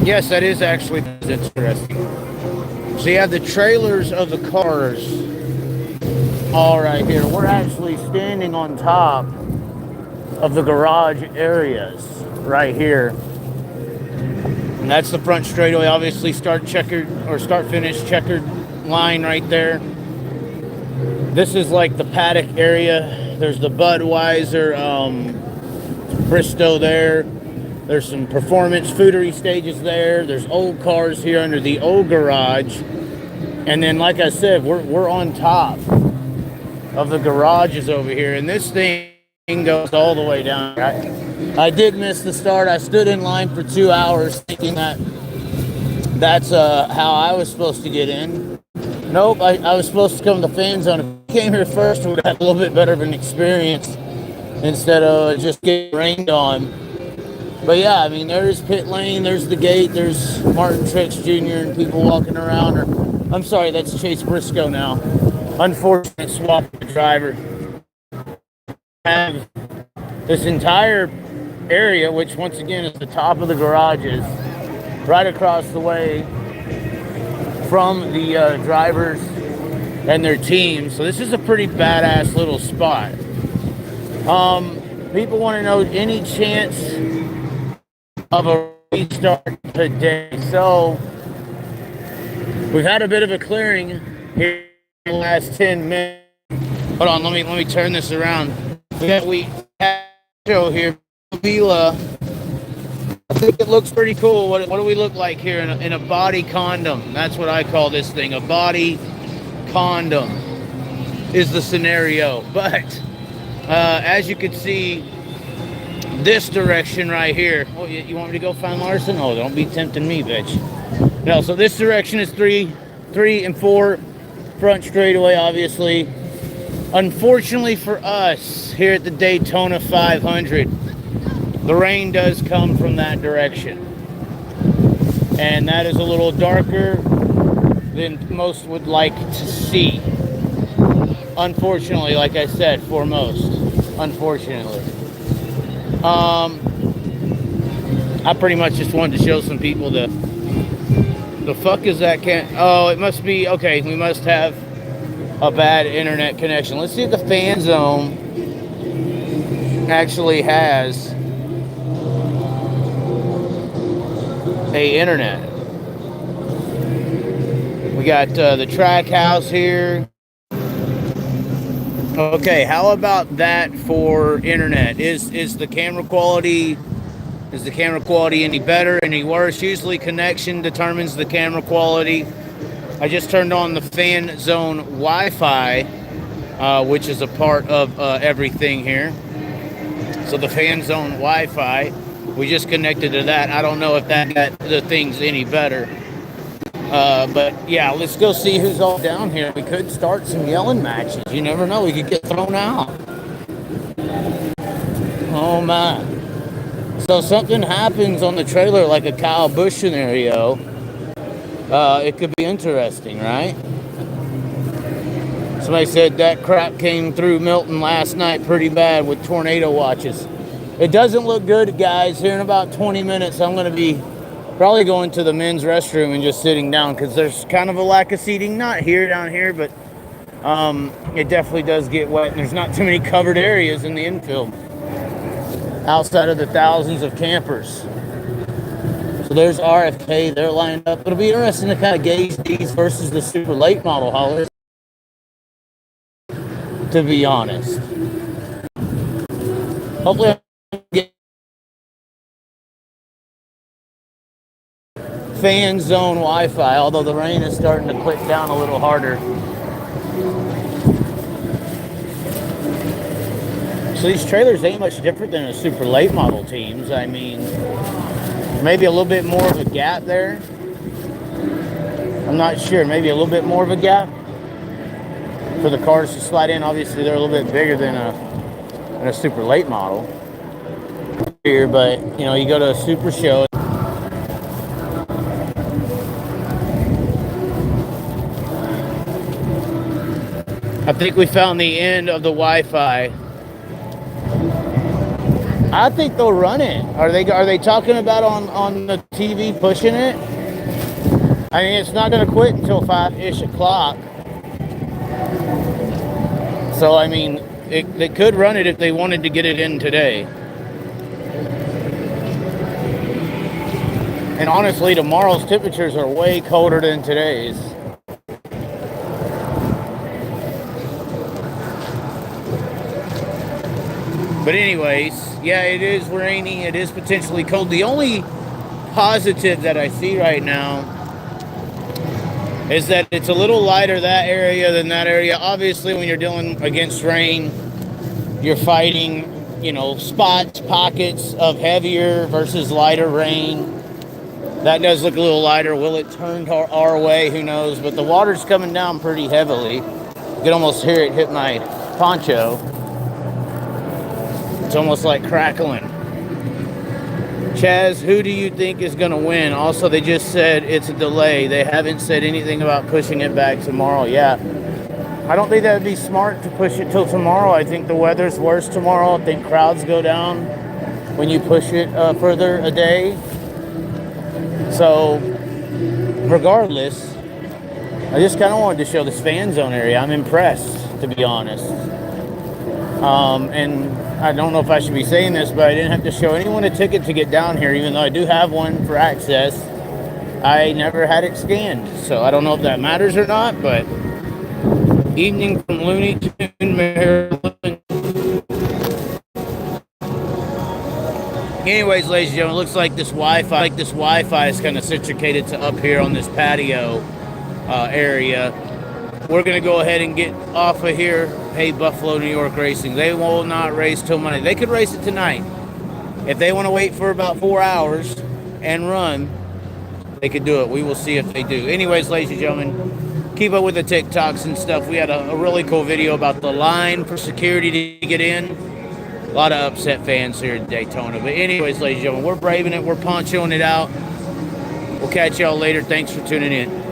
Yes, that is actually interesting. So you have the trailers of the cars all right here. We're actually standing on top of the garage areas right here. And that's the front straightaway. Obviously, start checkered or start finish checkered line right there. This is like the paddock area. There's the Budweiser Bristow there. There's some performance foodery stages there. There's old cars here under the old garage. And then, like I said, we're on top of the garages over here. And this thing goes all the way down. I did miss the start. I stood in line for 2 hours thinking that that's how I was supposed to get in. Nope, I was supposed to come to the fan zone. If I came here first, we would have a little bit better of an experience instead of just getting rained on. But yeah, I mean, there's pit lane, there's the gate, there's Martin Trix Jr. and people walking around. Or I'm sorry, that's Chase Briscoe now. Unfortunate swap of the driver. Have this entire area, which once again is the top of the garages, right across the way from the drivers and their teams. So this is a pretty badass little spot. People want to know any chance of a restart today. So we've had a bit of a clearing here in the last 10 minutes. Hold on, let me turn this around. We have show here, Vila. I think it looks pretty cool. What do we look like here in a body condom? That's what I call this thing. A body condom is the scenario. But as you can see, this direction right here. Oh, you want me to go find Larson? Oh, don't be tempting me, bitch. No, so this direction is 3 and 4 front straightaway, obviously. Unfortunately for us here at the Daytona 500, the rain does come from that direction. And that is a little darker than most would like to see. Unfortunately, like I said, for most. Unfortunately. I pretty much just wanted to show some people the fuck is that oh, it must be, okay, we must have a bad internet connection. Let's see if the fan zone actually has a internet. We got the track house here. Okay, how about that for internet? Is the camera quality any better, any worse? Usually connection determines the camera quality. I just turned on the fan zone Wi-Fi, which is a part of everything here. So the fan zone Wi-Fi, we just connected to that. I don't know if that got the things any better. But yeah, let's go see who's all down here. We could start some yelling matches. You never know, we could get thrown out. Oh my. So something happens on the trailer like a Kyle Busch scenario. It could be interesting, right? Somebody said that crap came through Milton last night pretty bad with tornado watches. It doesn't look good, guys. Here in about 20 minutes, I'm going to be probably going to the men's restroom and just sitting down because there's kind of a lack of seating. Not here, down here, but it definitely does get wet. And there's not too many covered areas in the infield outside of the thousands of campers. So there's RFK. They're lined up. It'll be interesting to kind of gauge these versus the super late model haulers, to be honest. Hopefully I get fan zone Wi-Fi, although the rain is starting to click down a little harder. So these trailers ain't much different than a super late model teams. I mean, maybe a little bit more of a gap there. I'm not sure. Maybe a little bit more of a gap for the cars to slide in. Obviously, they're a little bit bigger than a super late model here, but you know, you go to a super show. I think we found the end of the Wi-Fi. I think they'll run it. Are they talking about on the TV pushing it? I mean, it's not going to quit until 5-ish o'clock. So, I mean, they could run it if they wanted to get it in today. And honestly, tomorrow's temperatures are way colder than today's. But anyways, yeah, it is rainy. It is potentially cold. The only positive that I see right now is that it's a little lighter that area than that area. Obviously, when you're dealing against rain, you're fighting, spots, pockets of heavier versus lighter rain. That does look a little lighter. Will it turn our way? Who knows? But the water's coming down pretty heavily. You can almost hear it hit my poncho. It's almost like crackling. Chaz, who do you think is going to win? Also, they just said it's a delay. They haven't said anything about pushing it back tomorrow. Yeah, I don't think that would be smart to push it till tomorrow. I think the weather's worse tomorrow. I think crowds go down when you push it further a day. So, regardless, I just kind of wanted to show this fan zone area. I'm impressed, to be honest. And I don't know if I should be saying this, but I didn't have to show anyone a ticket to get down here, even though I do have one for access. I never had it scanned, so I don't know if that matters or not, but evening from Looney Tune, Maryland. Anyways, ladies and gentlemen, it looks like this Wi-Fi is kind of situated to up here on this patio area. We're going to go ahead and get off of here. Hey, Buffalo, New York Racing. They will not race till Monday. They could race it tonight. If they want to wait for about 4 hours and run, they could do it. We will see if they do. Anyways, ladies and gentlemen, keep up with the TikToks and stuff. We had a really cool video about the line for security to get in. A lot of upset fans here at Daytona. But anyways, ladies and gentlemen, we're braving it. We're ponchoing it out. We'll catch y'all later. Thanks for tuning in.